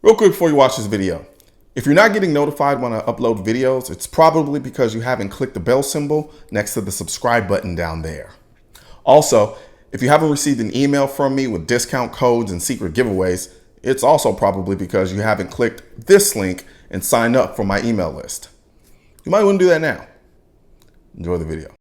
Real quick before you watch this video, if you're not getting notified when I upload videos, it's probably because you haven't clicked the bell symbol next to the subscribe button down there. Also, if you haven't received an email from me with discount codes and secret giveaways, it's also probably because you haven't clicked this link and signed up for my email list. You might want to do that now. Enjoy the video.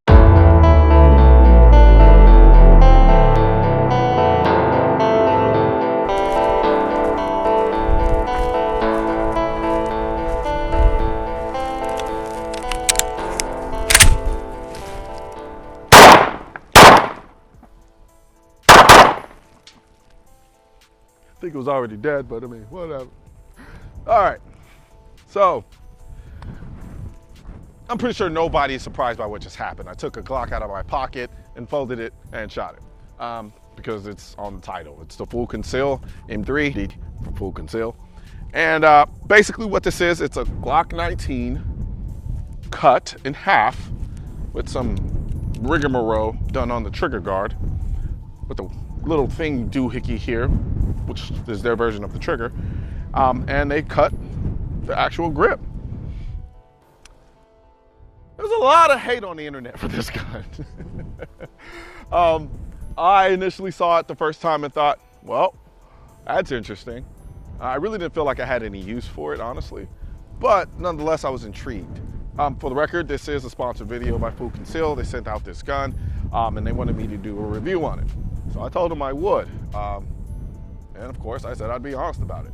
I think it was already dead, but I mean, whatever. All right, so I'm pretty sure nobody is surprised by what just happened. I took a Glock out of my pocket and folded it and shot it because it's on the title. It's the full Conceal, M3D for full Conceal. And basically what this is, it's a Glock 19 cut in half with some rigmarole done on the trigger guard with a little thing doohickey here, which is their version of the trigger, and they cut the actual grip. There's a lot of hate on the internet for this gun. I initially saw it the first time and thought, well, that's interesting. I really didn't feel like I had any use for it, honestly, but nonetheless, I was intrigued. For the record, this is a sponsored video by Full Conceal. They sent out this gun, and they wanted me to do a review on it. So I told them I would. And of course, I said I'd be honest about it.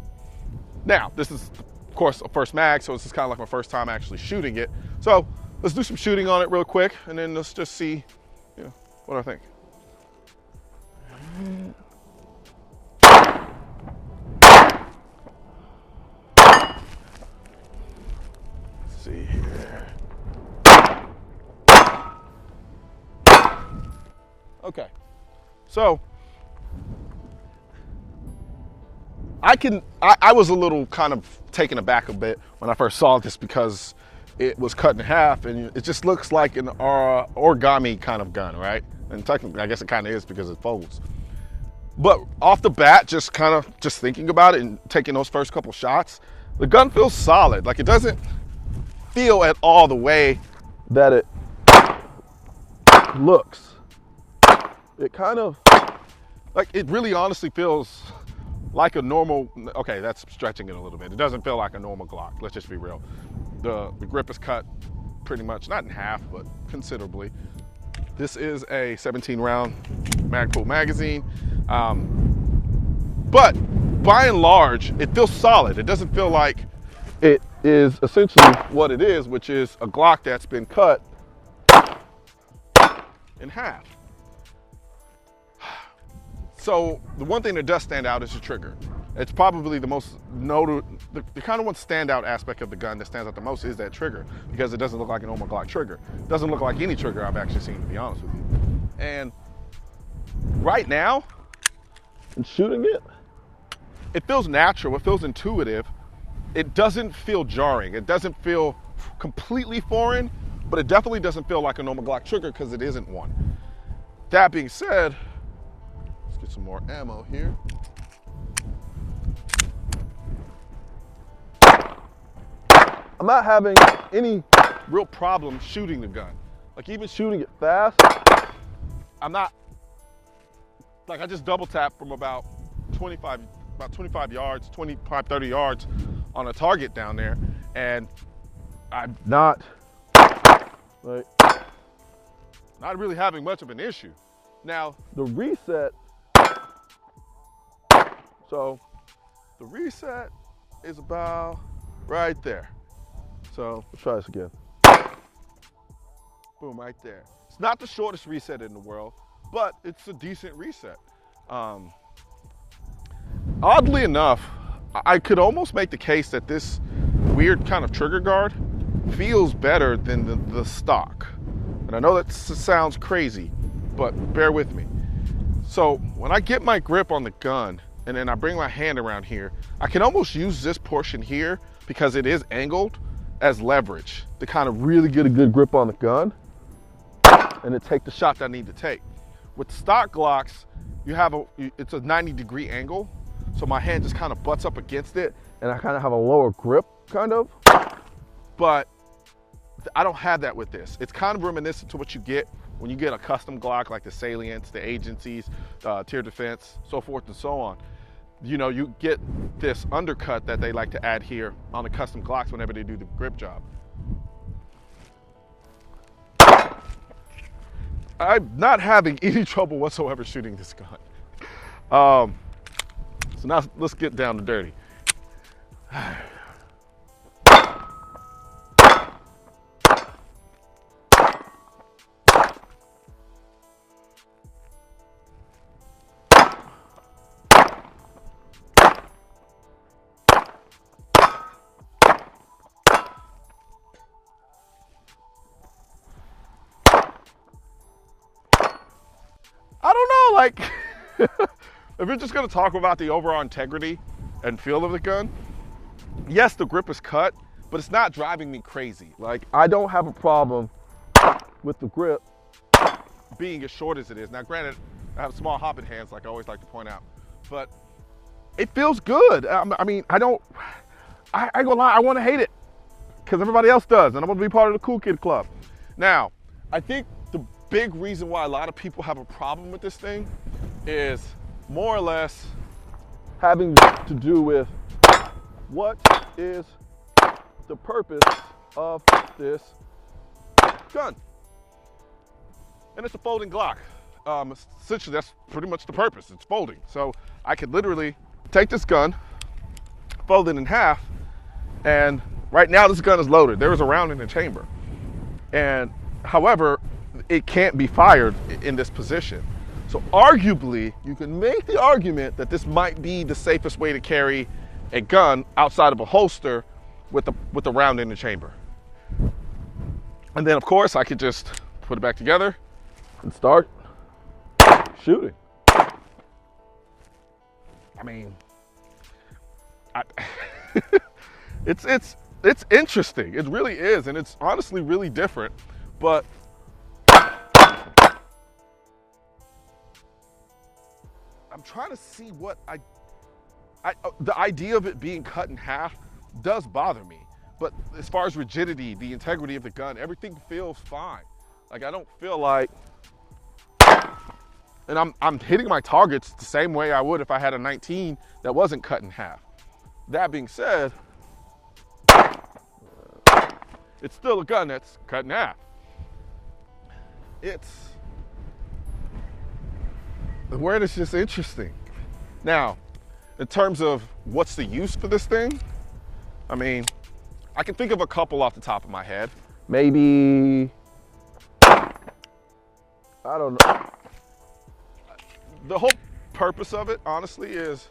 Now, this is, of course, a first mag, so this is kind of like my first time actually shooting it. So let's do some shooting on it real quick, and then let's just see, what I think. Let's see here. Okay, so I was a little kind of taken aback a bit when I first saw this because it was cut in half and it just looks like an origami kind of gun, right? And technically, I guess it kind of is because it folds. But off the bat, just thinking about it and taking those first couple shots, the gun feels solid. Like, it doesn't feel at all the way that it looks. It kind of, like, it really honestly feels like a normal, okay, that's stretching it a little bit. It doesn't feel like a normal Glock, let's just be real. The grip is cut pretty much, not in half, but considerably. This is a 17 round Magpul magazine. But by and large, it feels solid. It doesn't feel like it is essentially what it is, which is a Glock that's been cut in half. So the one thing that does stand out is the trigger. It's probably the most the kind of one standout aspect of the gun that stands out the most is that trigger, because it doesn't look like a normal Glock trigger. It doesn't look like any trigger I've actually seen, to be honest with you. And right now, in shooting it, it feels natural, it feels intuitive. It doesn't feel jarring. It doesn't feel completely foreign, but it definitely doesn't feel like a normal Glock trigger because it isn't one. That being said, let's get some more ammo here. I'm not having any real problem shooting the gun. Like, even shooting it fast, I'm not, like, I just double tap from about 25 yards, 25, 30 yards on a target down there, and I'm not really having much of an issue. Now, the reset, so the reset is about right there. So let's try this again. Boom, right there. It's not the shortest reset in the world, but it's a decent reset. Oddly enough, I could almost make the case that this weird kind of trigger guard feels better than the stock. And I know that sounds crazy, but bear with me. So when I get my grip on the gun and then I bring my hand around here, I can almost use this portion here, because it is angled, as leverage to kind of really get a good grip on the gun and to take the shot that I need to take. With stock Glocks, it's a 90-degree angle, so my hand just kind of butts up against it and I kind of have a lower grip, kind of. But I don't have that with this. It's kind of reminiscent to what you get when you get a custom Glock, like the Salients, the Agencies, Tier Defense, so forth and so on. You know, you get this undercut that they like to add here on the custom Glocks whenever they do the grip job. I'm not having any trouble whatsoever shooting this gun. So now let's get down to dirty. I don't know, like, if we're just gonna talk about the overall integrity and feel of the gun, yes, the grip is cut, but it's not driving me crazy. Like, I don't have a problem with the grip being as short as it is. Now, granted, I have small hopping hands, like I always like to point out, but it feels good. I mean, I ain't gonna lie, I wanna hate it, because everybody else does, and I'm gonna be part of the cool kid club. Now, I think the big reason why a lot of people have a problem with this thing is more or less having to do with what is the purpose of this gun. And it's a folding Glock. Essentially, that's pretty much the purpose. It's folding. So I could literally take this gun, fold it in half, and right now this gun is loaded. There is a round in the chamber. And however, it can't be fired in this position. So arguably, you can make the argument that this might be the safest way to carry a gun outside of a holster with the round in the chamber. And then of course, I could just put it back together and start shooting. I mean, it's interesting. It really is, and it's honestly really different. But I'm trying to see what the idea of it being cut in half does bother me. But as far as rigidity, the integrity of the gun, everything feels fine. Like, I don't feel like, and I'm hitting my targets the same way I would if I had a 19 that wasn't cut in half. That being said, it's still a gun that's cut in half. The word is just interesting. Now, in terms of what's the use for this thing, I mean, I can think of a couple off the top of my head. Maybe, I don't know. The whole purpose of it, honestly, is,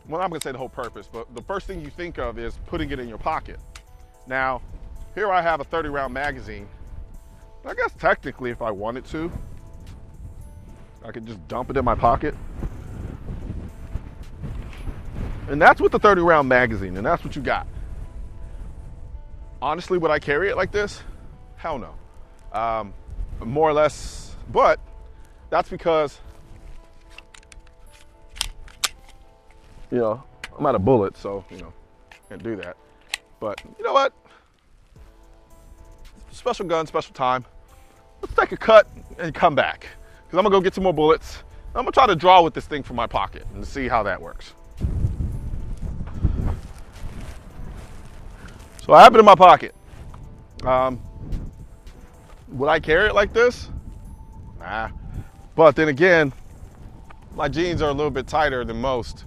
well, I'm gonna say the whole purpose, but the first thing you think of is putting it in your pocket. Now, here I have a 30-round magazine. I guess technically, if I wanted to, I could just dump it in my pocket. And that's with the 30-round magazine, and that's what you got. Honestly, would I carry it like this? Hell no. More or less, but that's because, you know, I'm out of bullets, so, you know, can't do that. But you know what? Special gun, special time. Let's take a cut and come back, because I'm gonna go get some more bullets. I'm gonna try to draw with this thing from my pocket and see how that works. So I have it in my pocket. Would I carry it like this? Nah. But then again, my jeans are a little bit tighter than most.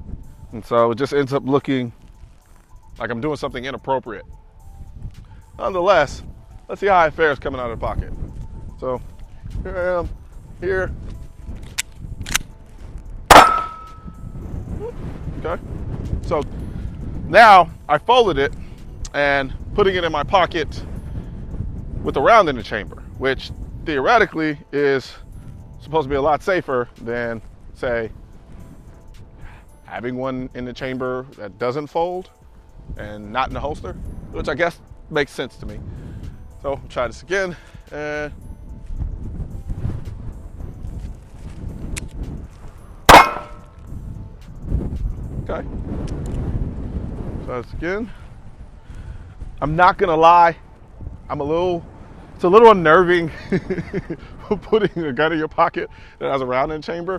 And so it just ends up looking like I'm doing something inappropriate. Nonetheless, let's see how it fares coming out of the pocket. So here I am, here. Okay. So now I folded it and putting it in my pocket with a round in the chamber, which theoretically is supposed to be a lot safer than, say, having one in the chamber that doesn't fold and not in the holster, which I guess makes sense to me. So I'll try this again. And okay. Because again, I'm not gonna lie, it's a little unnerving putting a gun in your pocket that has a round in the chamber.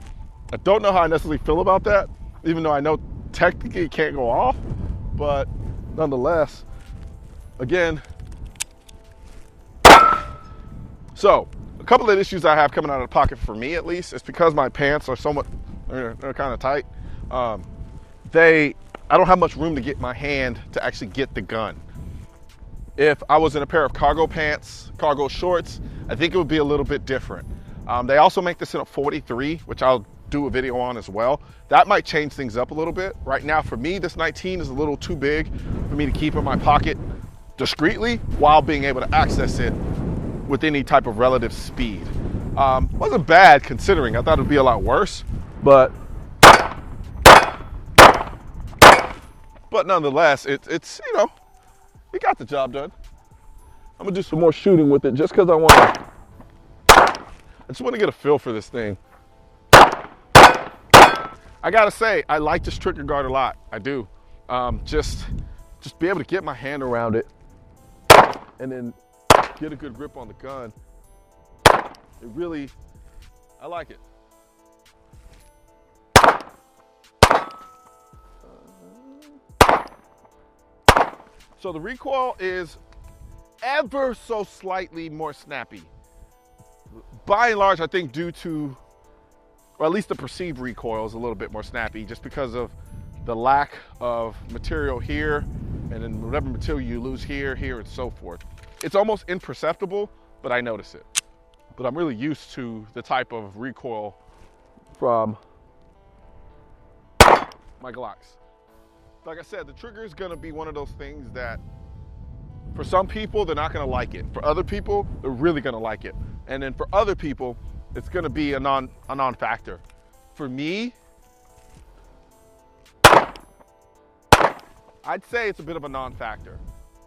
I don't know how I necessarily feel about that, even though I know technically it can't go off, but nonetheless, again. So, a couple of issues I have coming out of the pocket for me at least, is because my pants are they're kind of tight. I don't have much room to get my hand to actually get the gun. If I was in a pair of cargo pants, cargo shorts, I think it would be a little bit different. They also make this in a 43, which I'll do a video on as well. That might change things up a little bit. Right now for me, this 19 is a little too big for me to keep in my pocket discreetly while being able to access it with any type of relative speed. Wasn't bad considering. I thought it would be a lot worse, but nonetheless, it's you know, we got the job done. I'm gonna do some more shooting with it just because I just want to get a feel for this thing. I gotta say, I like this trigger guard a lot. I do. Just be able to get my hand around it and then get a good grip on the gun. I like it. So the recoil is ever so slightly more snappy. By and large, I think due to, or at least the perceived recoil is a little bit more snappy just because of the lack of material here, and then whatever material you lose here, and so forth. It's almost imperceptible, but I notice it. But I'm really used to the type of recoil from my Glocks. Like I said, the trigger is gonna be one of those things that for some people, they're not gonna like it. For other people, they're really gonna like it. And then for other people, it's gonna be a non-factor. For me, I'd say it's a bit of a non-factor,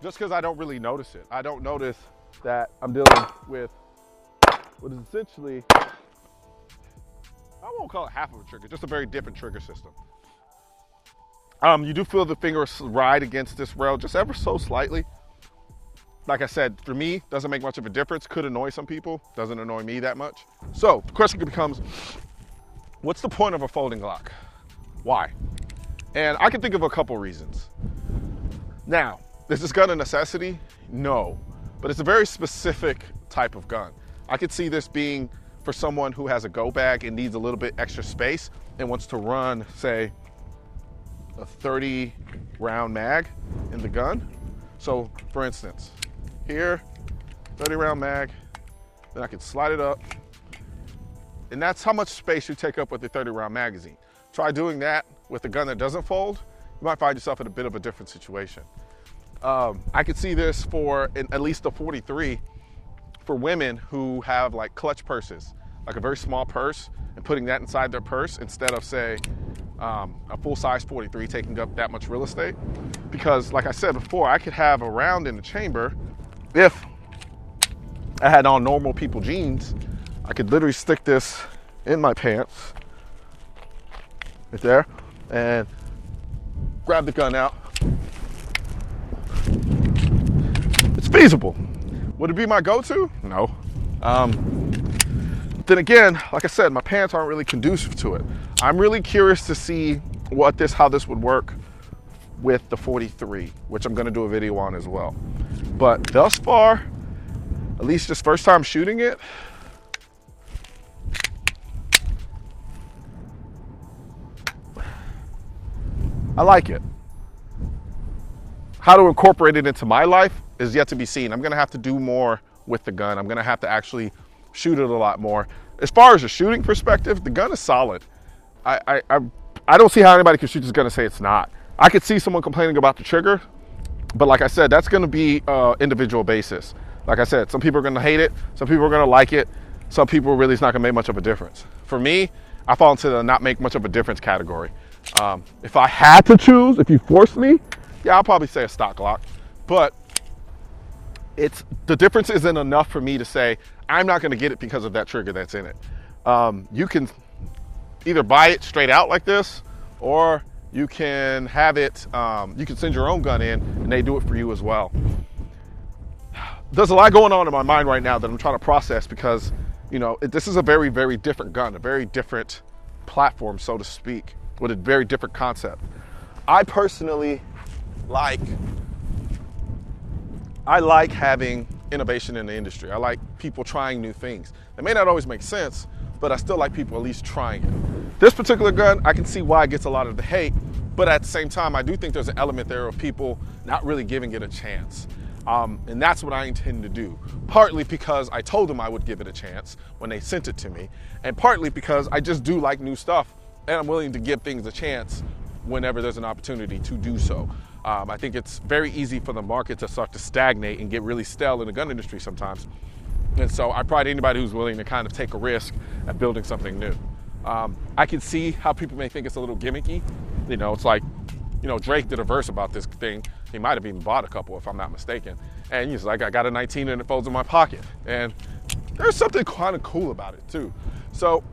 just because I don't really notice it. I don't notice that I'm dealing with what is essentially, I won't call it half of a trigger, just a very different trigger system. You do feel the finger ride against this rail just ever so slightly. Like I said, for me, doesn't make much of a difference. Could annoy some people, doesn't annoy me that much. So the question becomes, what's the point of a folding Glock? Why? And I can think of a couple reasons. Now, is this gun a necessity? No, but it's a very specific type of gun. I could see this being for someone who has a go bag and needs a little bit extra space and wants to run, say, a 30 round mag in the gun. So for instance, here, 30 round mag, then I can slide it up. And that's how much space you take up with the 30 round magazine. Try doing that with a gun that doesn't fold, you might find yourself in a bit of a different situation. I could see this for at least a 43 for women who have like clutch purses, like a very small purse, and putting that inside their purse instead of say, a full-size 43 taking up that much real estate. Because like I said before, I could have a round in the chamber. If I had on normal people jeans, I could literally stick this in my pants right there and grab the gun out. It's feasible. Would it be my go-to? No. Then again, like I said, my pants aren't really conducive to it. I'm really curious to see how this would work with the 43, which I'm gonna do a video on as well. But thus far, at least this first time shooting it, I like it. How to incorporate it into my life is yet to be seen. I'm gonna have to do more with the gun. I'm gonna have to actually shoot it a lot more. As far as a shooting perspective, the gun is solid. I don't see how anybody can shoot this gun and say it's not. I could see someone complaining about the trigger, but like I said, that's gonna be individual basis. Like I said, some people are gonna hate it, some people are gonna like it, some people really it's not gonna make much of a difference. For me, I fall into the not make much of a difference category. If I had to choose, if you forced me, yeah, I'll probably say a stock Glock, but the difference isn't enough for me to say, I'm not gonna get it because of that trigger that's in it. You can either buy it straight out like this, or You can have it, you can send your own gun in and they do it for you as well. There's a lot going on in my mind right now that I'm trying to process because, you know, this is a very, very different gun, a very different platform, so to speak, with a very different concept. I personally like having innovation in the industry. I like people trying new things. It may not always make sense, but I still like people at least trying it. This particular gun, I can see why it gets a lot of the hate, but at the same time, I do think there's an element there of people not really giving it a chance. And that's what I intend to do. Partly because I told them I would give it a chance when they sent it to me, and partly because I just do like new stuff, and I'm willing to give things a chance whenever there's an opportunity to do so. I think it's very easy for the market to start to stagnate and get really stale in the gun industry sometimes. And so I pride anybody who's willing to kind of take a risk at building something new. I can see how people may think it's a little gimmicky. You know, it's like, you know, Drake did a verse about this thing. He might have even bought a couple if I'm not mistaken. And he's like, I got a 19 and it folds in my pocket. And there's something kind of cool about it too. So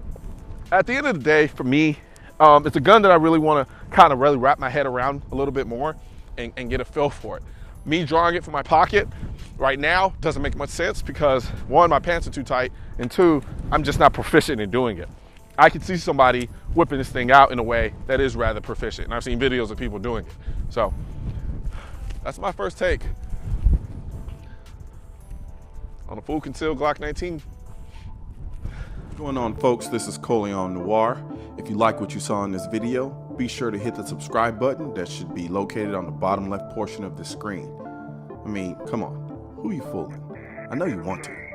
at the end of the day, for me, it's a gun that I really want to kind of really wrap my head around a little bit more and get a feel for it. Me drawing it from my pocket right now doesn't make much sense because one, my pants are too tight, and two, I'm just not proficient in doing it. I can see somebody whipping this thing out in a way that is rather proficient, and I've seen videos of people doing it. So that's my first take on a full Conceal Glock 19. What's going on, folks? This is Colion Noir. If you like what you saw in this video, be sure to hit the subscribe button that should be located on the bottom left portion of the screen. I mean, come on, who you fooling? I know you want to.